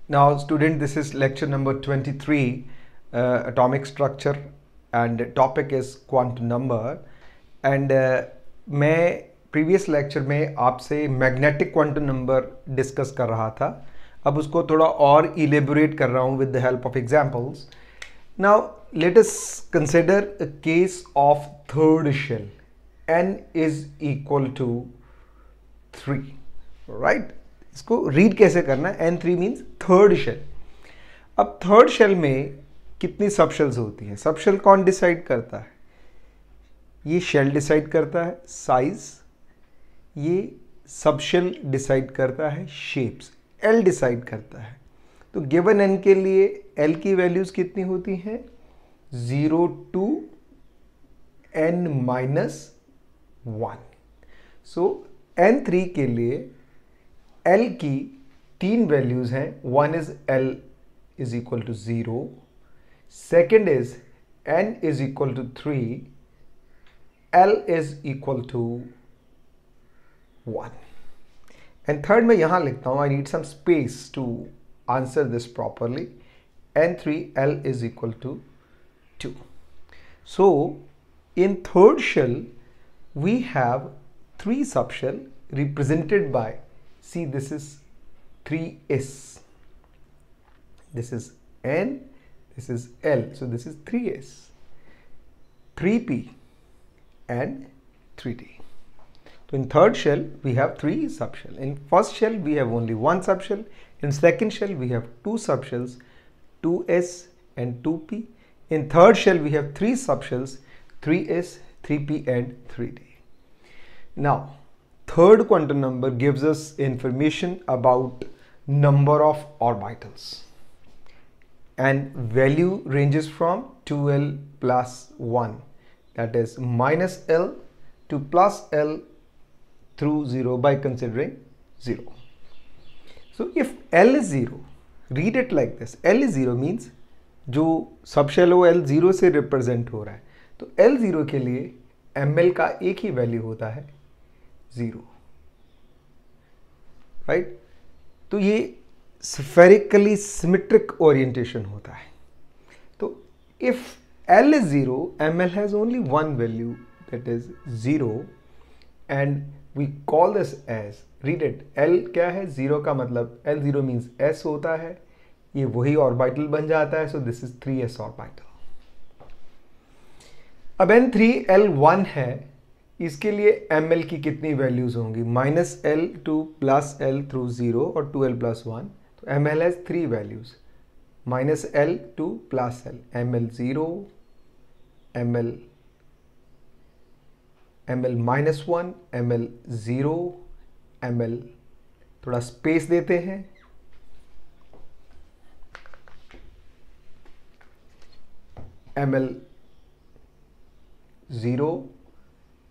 Now, student, this is lecture number 23, atomic structure, and topic is quantum number. And मैं previous lecture में आपसे magnetic quantum number discuss कर रहा था. अब उसको थोड़ा और elaborate कर रहा हूँ with the help of examples. Now, let us consider a case of third shell. N is equal to 3, right? इसको रीड कैसे करना है? N3 means third shell. अब थर्ड शेल में कितनी सब शेल्स होती हैं? सब शेल कौन डिसाइड करता है? ये शेल डिसाइड करता है साइज, ये सब शेल डिसाइड करता है शेप्स, L डिसाइड करता है. तो गिवन N के लिए L की वैल्यूज कितनी होती हैं? 0 to N-1. सो N3 के लिए L की 3 वैल्यूज हैं. One is L is equal to 0, second is N is equal to 3, L is equal to 1. And third मैं यहां लिखता हूं, I need some space to answer this properly. N3 L is equal to 2. So in third shell we have 3 subshell represented by, see, this is 3s, this is N, this is L, so this is 3s, 3p and 3d. So in third shell we have 3 subshell. In first shell we have only 1 subshell. In second shell we have 2 subshells, 2s and 2p. In third shell we have 3 subshells, 3s, 3p and 3d. Now, third quantum number gives us information about number of orbitals, and value ranges from 2l plus 1, that is minus L to plus L through 0 by considering 0. So if L is 0, read it like this. L is 0 means जो subshell वो L 0 से represent हो रहा है, तो L 0 के लिए ml का एक ही वैल्यू होता है 0, राइट? तो ये स्फेरिकली सिमेट्रिक ओरिएंटेशन होता है. तो if L is 0, ml has only one value, that is 0, and we call this as, read it, L क्या है? 0 का मतलब L0 means S होता है, ये वही ऑर्बिटल बन जाता है. So this is 3s orbital. अब N3 L1 है, इसके लिए ml की कितनी वैल्यूज होंगी? Minus L two plus L through 0 और 2l प्लस 1. तो ml has 3 values, minus L two plus L, ml 0, ml minus 1, ml 0, ml, थोड़ा स्पेस देते हैं, ml 0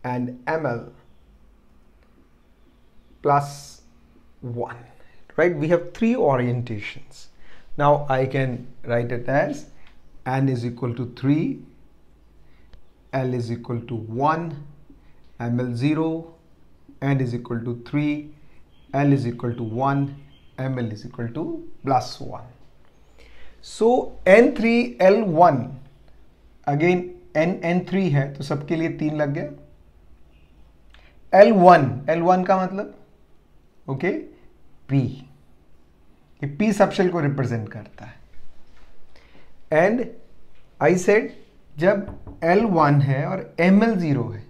and ml plus 1, right? We have 3 orientations. Now I can write it as N is equal to 3, L is equal to 1, ml 0, N is equal to 3, L is equal to 1, ml is equal to plus 1. So N3 L1, again N3 है तो सबके लिए 3 लग गया. L1 का मतलब okay P, ये P subshell को रिप्रेजेंट करता है. एंड आई सेड जब L1 है और ml 0 है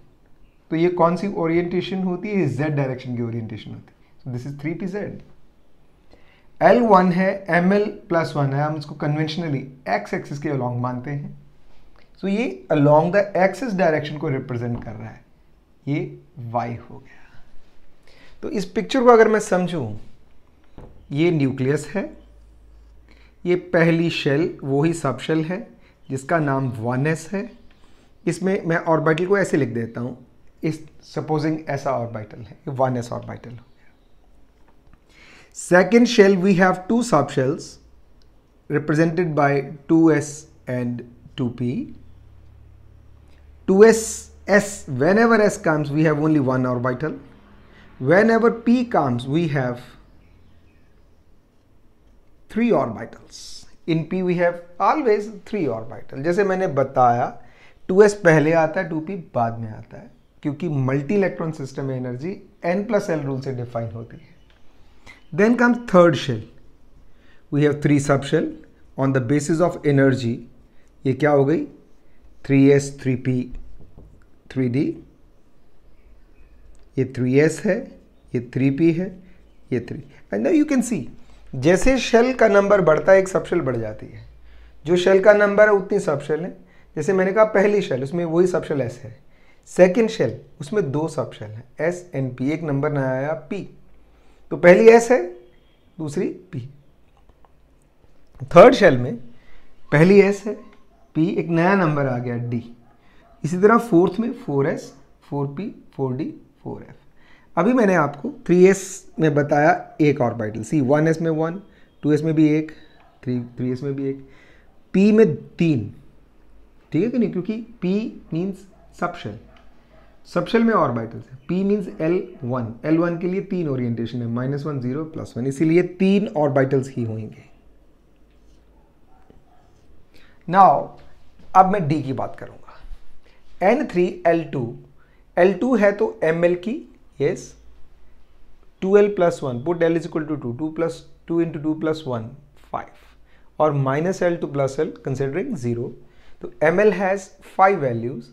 तो ये कौन सी ओरिएंटेशन होती है? Z डायरेक्शन की ओरिएंटेशन होती है. So this is 3pz. L1 है, ml प्लस 1 है, हम इसको कन्वेंशनली x एक्सिस के अलोंग मानते हैं. सो ये अलोंग द एक्सिस डायरेक्शन को रिप्रेजेंट कर रहा है, ये y हो गया. तो इस पिक्चर को अगर मैं समझूं, ये न्यूक्लियस है, ये पहली शेल वही सब शेल है जिसका नाम 1s है. इसमें मैं ऑर्बिटल को ऐसे लिख देता हूं, इस सपोजिंग ऐसा ऑर्बिटल है, ये 1s ऑर्बिटल हो गया. Second shall we have 2 sub shells represented by 2s and 2p. 2s, S, whenever S comes we have only one orbital. Whenever P comes we have 3 orbitals. In p we have always 3 orbital. जैसे मैंने बताया 2s पहले आता है, 2p बाद में आता है, क्योंकि मल्टी इलेक्ट्रॉन सिस्टम में एनर्जी n+l रूल से डिफाइन होती है. Then comes third shell. We have 3 subshell on the basis of energy. ये क्या हो गई? 3s, 3p, 3d. ये 3s है, ये 3p है, ये 3. And now you can see, जैसे शेल का नंबर बढ़ता है एक सबशेल बढ़ जाती है. जो शेल का नंबर है उतनी सबशेल है. जैसे मैंने कहा पहली शेल उसमें वही सबशेल s है. सेकेंड शेल उसमें 2 सबशेल हैं, s and p. एक नंबर नया आया p, तो पहली s है, दूसरी p. थर्ड शेल में पहली s है, p, एक नया नंबर आ गया d. इसी तरह फोर्थ में 4s, 4p, 4d, 4f. अभी मैंने आपको 3s में बताया एक ऑर्बिटल. सी 1s में 1, 2s में भी एक, 3s में भी एक, p में 3. ठीक है कि नहीं? क्योंकि p मीन्स सबशेल. सबशेल में ऑर्बिटल्स है. p means L1. L1 के लिए 3 ओरिएंटेशन है, -1, 0, +1. इसीलिए 3 ऑर्बिटल्स ही होंगे. नाउ अब मैं d की बात करूंगा. N3L2. L2 है तो ml की, yes, 2l + 1, put l = 2, 2 + 2 × 2 + 1, 5, और -l to +l considering 0. तो ml has 5 values,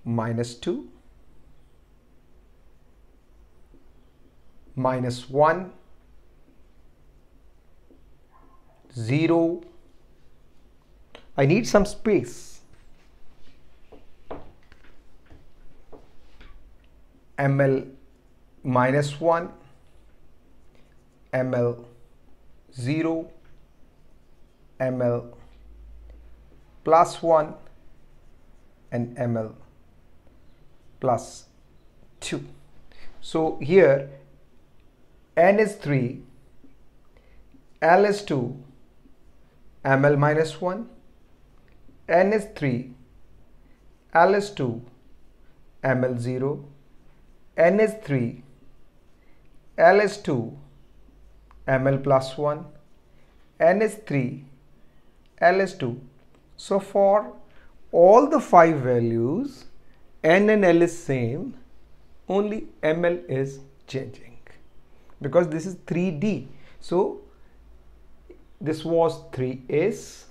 -2, -1, 0. I need some space. ml -1, ml 0, ml +1, and ml +2. So here n is 3, l is 2, ml -1, n is 3, l is 2, ml 0, n is 3, l is 2, ml +1, n is 3, l is 2. So for all the 5 values, n and l is same, only ml is changing because this is 3d. So this was 3s,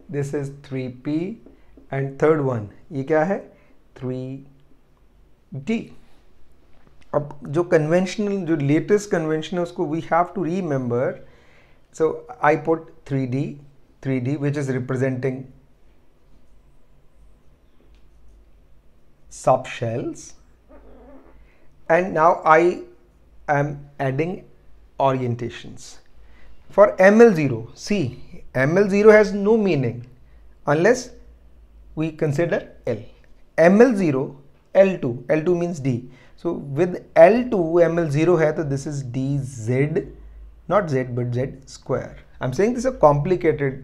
this is 3p, and third one ये क्या है? 3d. अब जो conventional, जो latest convention है उसको we have to remember. So I put 3d which is representing subshells, and now I am adding orientations. For ml0, see, ml0 has no meaning unless we consider l. ml0, l2 means d. So with L2 ml0 है तो this is dz, not z but z square. I'm saying this is a complicated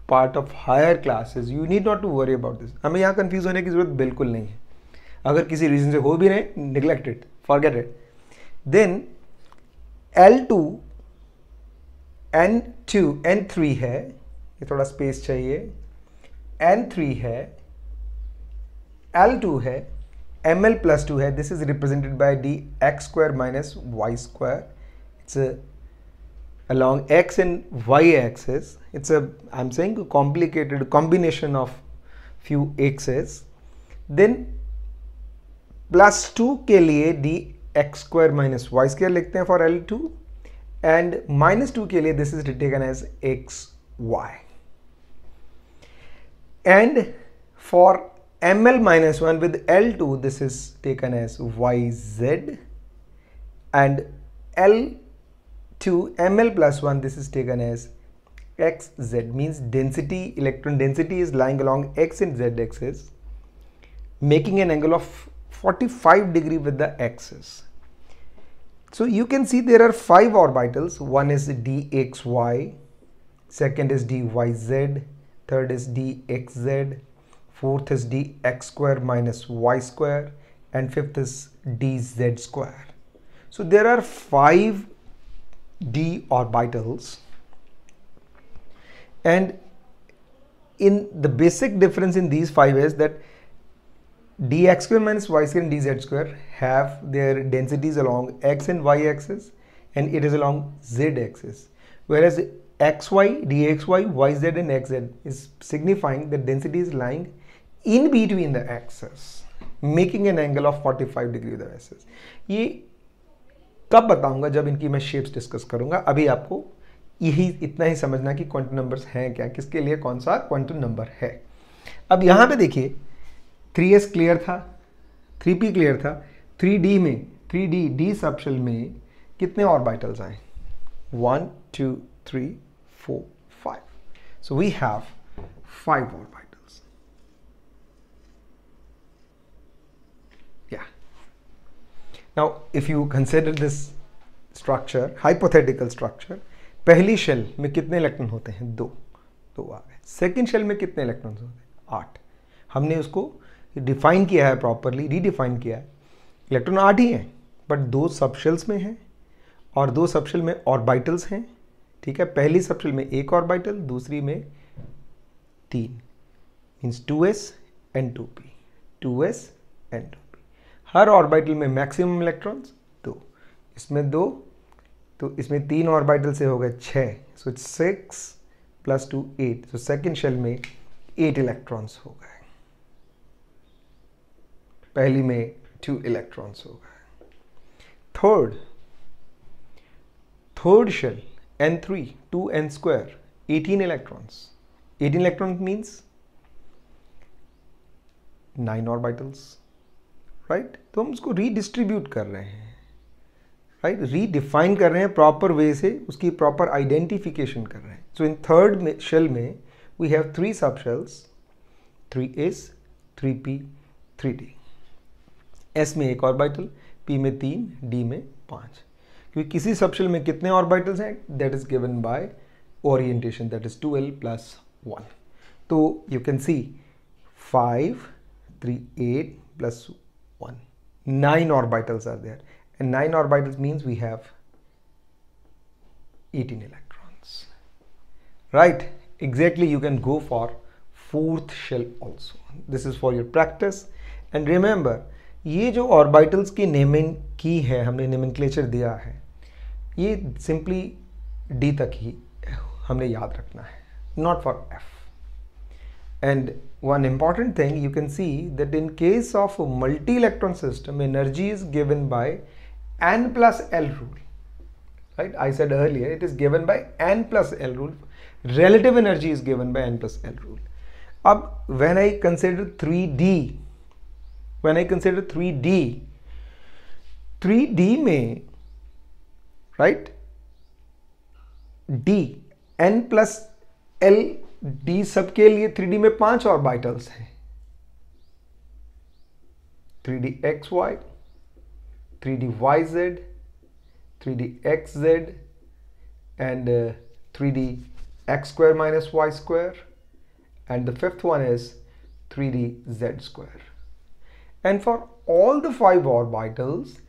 part of higher classes. You need not to worry about this. हमें यहाँ confuse होने की ज़रूरत बिल्कुल नहीं है. अगर किसी reason से हो भी रहे, neglect it, forget it. Then L2, N2, N3 है, ये थोड़ा space चाहिए. N3 है, L2 है, ml +2 है. This is represented by dx² - y². It's along x and y axis. It's I'm saying a complicated combination of few x's. Then +2 के लिए dx² - y² लिखते हैं for L2, and -2 के लिए this is taken as xy. And for ml -1 with L2 this is taken as yz, and L2 ml +1 this is taken as xz, means density, electron density is lying along x and z axis, making an angle of 45 degree with the axis. So you can see there are 5 orbitals. One is dxy, second is dyz, third is dxz, fourth is dx² - y², and fifth is dz². So there are 5 d orbitals And in the basic difference in these 5 is that dx square minus y square and dz square have their densities along x and y axis, and it is along z axis, whereas xy, dxy, yz and xz is signifying that density is lying in between the axis, making an angle of 45 degree with the axis. ये कब बताऊंगा? जब इनकी मैं shapes discuss करूंगा. अभी आपको यही इतना ही समझना कि क्वांटम नंबर्स हैं क्या, किसके लिए कौन सा क्वांटम नंबर है. अब यहाँ पे देखिए 3s क्लियर था, 3p क्लियर था. 3d में 3d सबशेल में कितने ऑर्बिटल्स आए? 1 2 3 4 5. So we have 5 orbitals. Yeah. Now if you consider this structure, hypothetical structure, पहली शेल में कितने इलेक्ट्रॉन होते हैं? 2 आ गए. सेकेंड शेल में कितने इलेक्ट्रॉन्स होते हैं? 8. हमने उसको डिफाइन किया है प्रॉपरली, रीडिफाइन किया है. इलेक्ट्रॉन 8 ही हैं, बट 2 सबशेल्स में हैं और 2 सबशेल में ऑर्बिटल्स हैं. ठीक है, पहली सबशेल में 1 ऑर्बिटल, दूसरी में 3, means 2s and 2p, 2s and 2p. Her orbital में मैक्सिमम इलेक्ट्रॉन्स 2, इसमें 2, तो इसमें 3 ऑर्बिटल से हो गए 6. सो 6 + 2 8. सो सेकेंड शेल में 8 इलेक्ट्रॉन्स हो गए, पहली में 2 इलेक्ट्रॉन्स हो गए. Third shell n3 2n square 18 electrons. 18 electron means 9 orbitals, right. तो हम उसको रीडिस्ट्रीब्यूट कर रहे हैं, राइट, रीडिफाइन कर रहे हैं प्रॉपर वे से, उसकी प्रॉपर आइडेंटिफिकेशन कर रहे हैं. सो इन थर्ड शेल में we have 3 subshells, 3s 3p 3d. s में 1 ऑर्बिटल, p में 3, d में 5. क्योंकि किसी सबशेल में कितने ऑर्बिटल्स हैं, that is given by orientation, that is 2l + 1. तो you can see 5 3 8 + 1, 9 orbitals are there. And 9 orbitals means we have 18 electrons, right? Exactly, you can go for 4th shell also. This is for your practice. And remember, ये जो orbitals की naming की है, हमने nomenclature दिया है, ये simply D तक ही हमने याद रखना है, not for F. And one important thing, you can see that in case of a multi-electron system, energy is given by n plus L rule, right? I said earlier it is given by n plus L rule. Relative energy is given by n plus L rule. Ab when I consider 3D, में, right, D n plus L, D सबके लिए 3D में 5 orbitals हैं. 3D XY, 3D YZ, 3D XZ, and 3D X square minus Y square, and the 5th one is 3D Z square. And for all the 5 orbitals,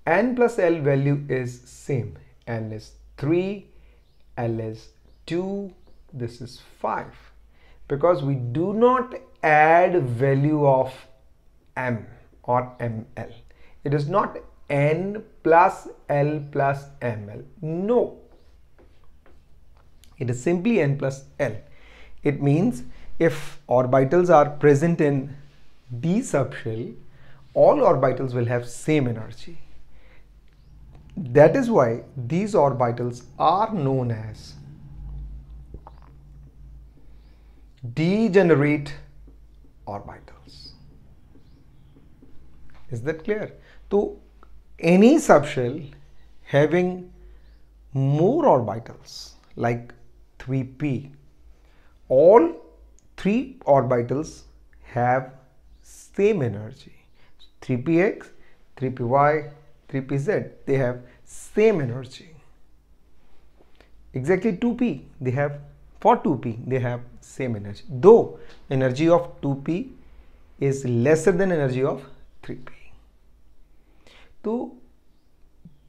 n plus L value is same. N is 3, L is 2, this is 5, because we do not add value of M or ML. It is not N plus L plus ML. No. It is simply N plus L. It means if orbitals are present in D subshell, all orbitals will have same energy. That is why these orbitals are known as degenerate orbitals. Is that clear? So any subshell having more orbitals like 3p, all 3 orbitals have same energy. 3px, 3py, 3pz, they have same energy. Exactly 2p, they have, for 2p they have same energy, though energy of 2p is lesser than energy of 3p. तो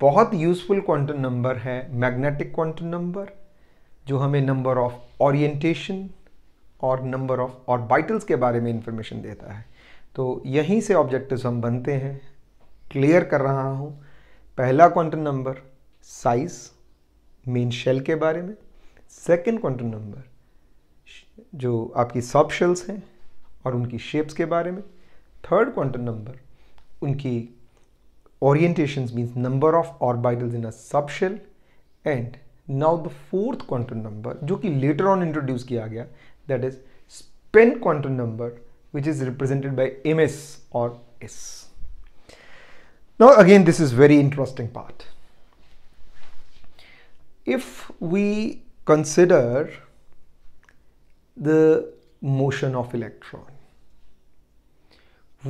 बहुत useful quantum number है magnetic quantum number, जो हमें number of orientation और number of orbitals के बारे में information देता है। तो यहीं से ऑब्जेक्टिव्स हम बनते हैं। क्लियर कर रहा हूं, पहला quantum number size main shell के बारे में, सेकंड क्वांटम नंबर जो आपकी सब शेल्स हैं और उनकी शेप्स के बारे में, थर्ड क्वांटम नंबर उनकी orientations means number of orbitals in a sub shell, and now the fourth quantum number जो कि लेटर ऑन इंट्रोड्यूस किया गया, that is spin quantum number which is represented by ms or s. Now again, this is very interesting part. If we consider the motion of electron,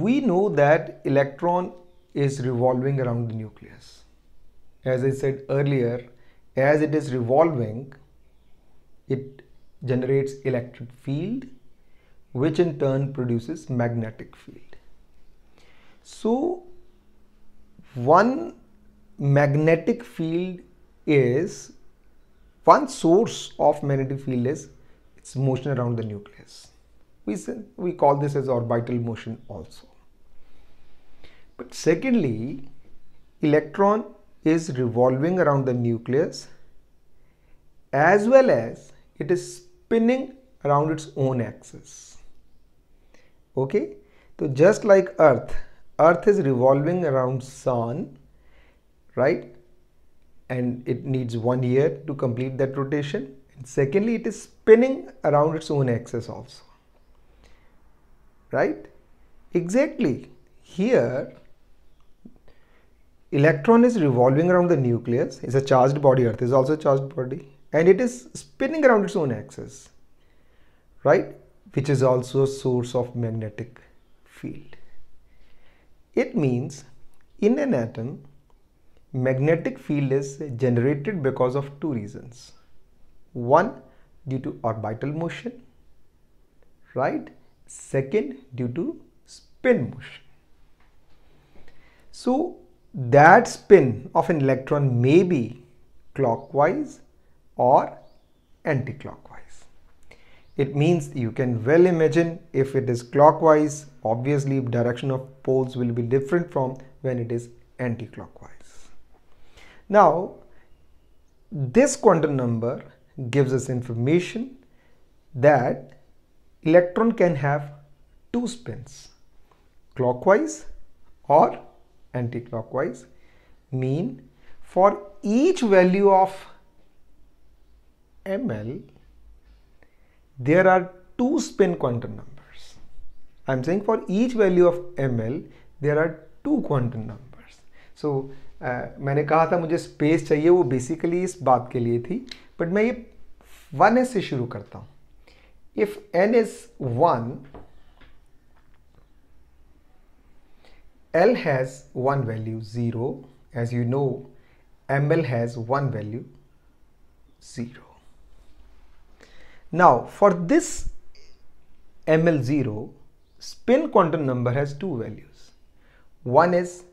we know that electron is revolving around the nucleus. As I said earlier, as it is revolving, it generates electric field, which in turn produces magnetic field. So one magnetic field is, one source of magnetic field is its motion around the nucleus. We call this as orbital motion also. But secondly, electron is revolving around the nucleus as well as it is spinning around its own axis. Okay, so just like earth is revolving around sun, right, and it needs 1 year to complete that rotation, and secondly it is spinning around its own axis also, right? Exactly, here electron is revolving around the nucleus, is a charged body, earth is also a charged body, and it is spinning around its own axis, right, which is also a source of magnetic field. It means in an atom, magnetic field is generated because of two reasons. One, due to orbital motion, right? Second, due to spin motion. So that spin of an electron may be clockwise or anti-clockwise. It means you can well imagine if it is clockwise, obviously direction of poles will be different from when it is anti-clockwise. Now this quantum number gives us information that electron can have two spins, clockwise or anti-clockwise, mean for each value of ml there are two spin quantum numbers. I am saying for each value of ml there are two quantum numbers. So मैंने कहा था मुझे space चाहिए, वो basically इस बात के लिए थी, बट मैं ये 1s से शुरू करता हूँ. If n is 1, L has one value 0, as you know ml has one value 0. Now for this ml0, spin quantum number has two values. One is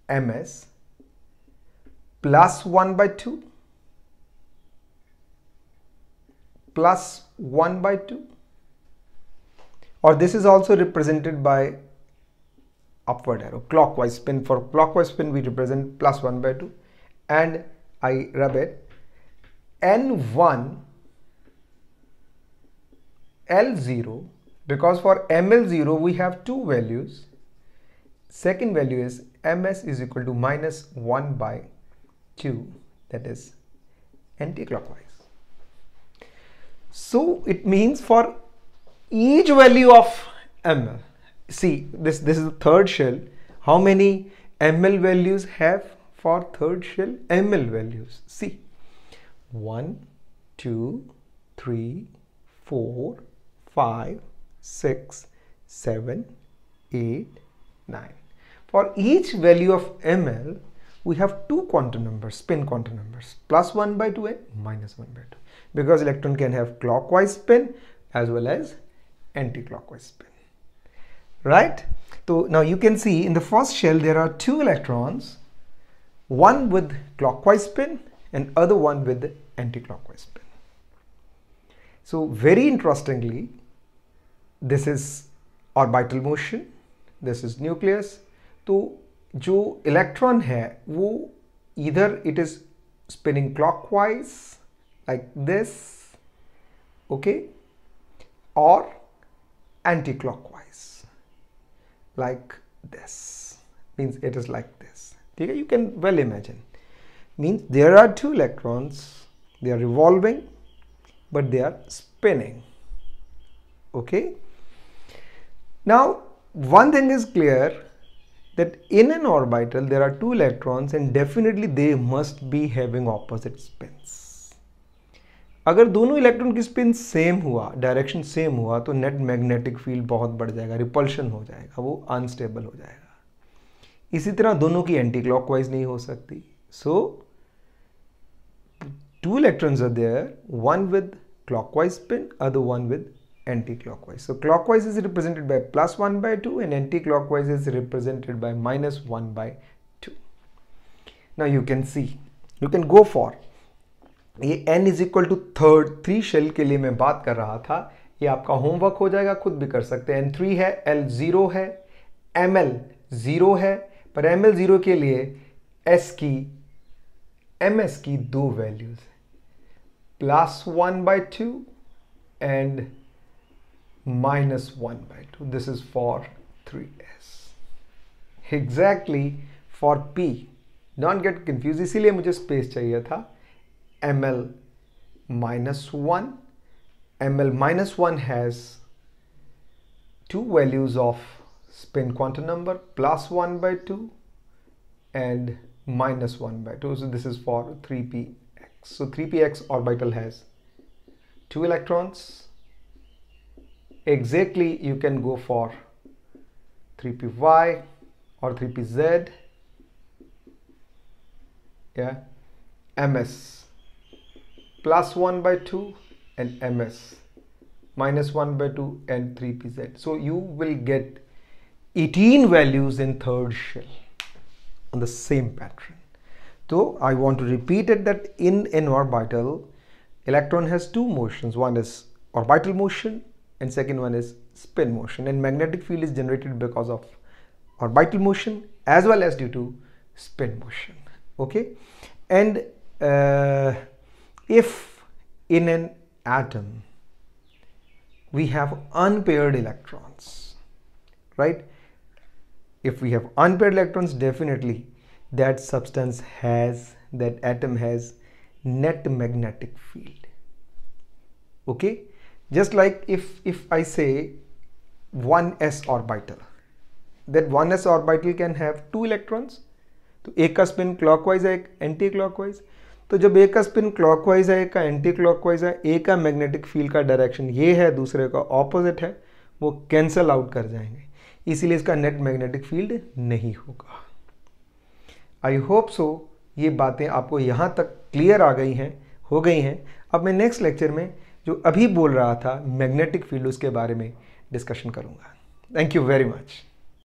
ms plus 1 by 2 plus 1 by 2, or this is also represented by upward arrow, clockwise spin. For clockwise spin we represent plus 1 by 2, and I rub it, n1 L0, because for ml0 we have two values. Second value is ms is equal to minus 1 by 2, that is anti-clockwise. So it means for each value of ml, see this is the third shell. How many ml values have for third shell? Ml values, see, 1 2 3 4 5 6 7 8 9. For each value of ml we have two quantum numbers, spin quantum numbers, plus 1 by 2 and minus 1 by 2, because electron can have clockwise spin as well as anti-clockwise spin, right? So now you can see in the first shell there are two electrons, one with clockwise spin and other one with anti-clockwise spin. So very interestingly, this is orbital motion, this is nucleus. तो जो electron है वो either it is spinning clockwise like this, okay, or anti-clockwise like this, means it is like this. Okay, you can well imagine, means there are two electrons, they are revolving but they are spinning. Okay, now one thing is clear, that in an orbital there are two electrons and definitely they must be having opposite spins. अगर दोनों electron की spin same हुआ, direction same हुआ, तो net magnetic field बहुत बढ़ जाएगा, repulsion हो जाएगा, वो अनस्टेबल हो जाएगा. इसी तरह दोनों की एंटी क्लॉकवाइज नहीं हो सकती. सो two electrons are there, one with clockwise spin, other one with anti-clockwise. So clockwise is represented by +1/2 and anti-clockwise is represented by -1/2. Now you can see, you can go for ये n is equal to third 3 shell के लिए मैं बात कर रहा था. ये आपका होमवर्क हो जाएगा, खुद भी कर सकते हैं. n3 है, l 0 है, ml 0 है, पर ml 0 के लिए s की ms की दो वैल्यूज है, +1/2 and -1/2. This is for 3s. Exactly for p. Don't get confused. इसीलिए मुझे स्पेस चाहिए था. ml -1. ml -1 has two values of spin quantum number, +1/2 and -1/2. So this is for 3px. So 3px orbital has two electrons. Exactly, you can go for 3py or 3pz. Yeah, ms +1/2 and ms -1/2 and 3pz. So you will get 18 values in third shell on the same pattern. So I want to repeat it, that in an orbital, electron has two motions. One is orbital motion and second one is spin motion, and magnetic field is generated because of orbital motion as well as due to spin motion. Okay, and if in an atom we have unpaired electrons, right, if we have unpaired electrons, definitely that substance has, that atom has net magnetic field. Okay, just like if I say 1s orbital, that 1s orbital can have two electrons. तो एक का spin clockwise है, एक anti clockwise. तो जब एक का spin clockwise है, एक का एंटी क्लॉकवाइज है, एक का मैग्नेटिक फील्ड का डायरेक्शन ये है, दूसरे का ऑपोजिट है, वो कैंसल आउट कर जाएंगे, इसीलिए इसका नेट मैग्नेटिक फील्ड नहीं होगा. आई होप सो ये बातें आपको यहाँ तक क्लियर आ गई हैं, हो गई हैं. अब मैं नेक्स्ट लेक्चर में जो अभी बोल रहा था मैग्नेटिक फील्ड, उसके बारे में डिस्कशन करूँगा. Thank you very much.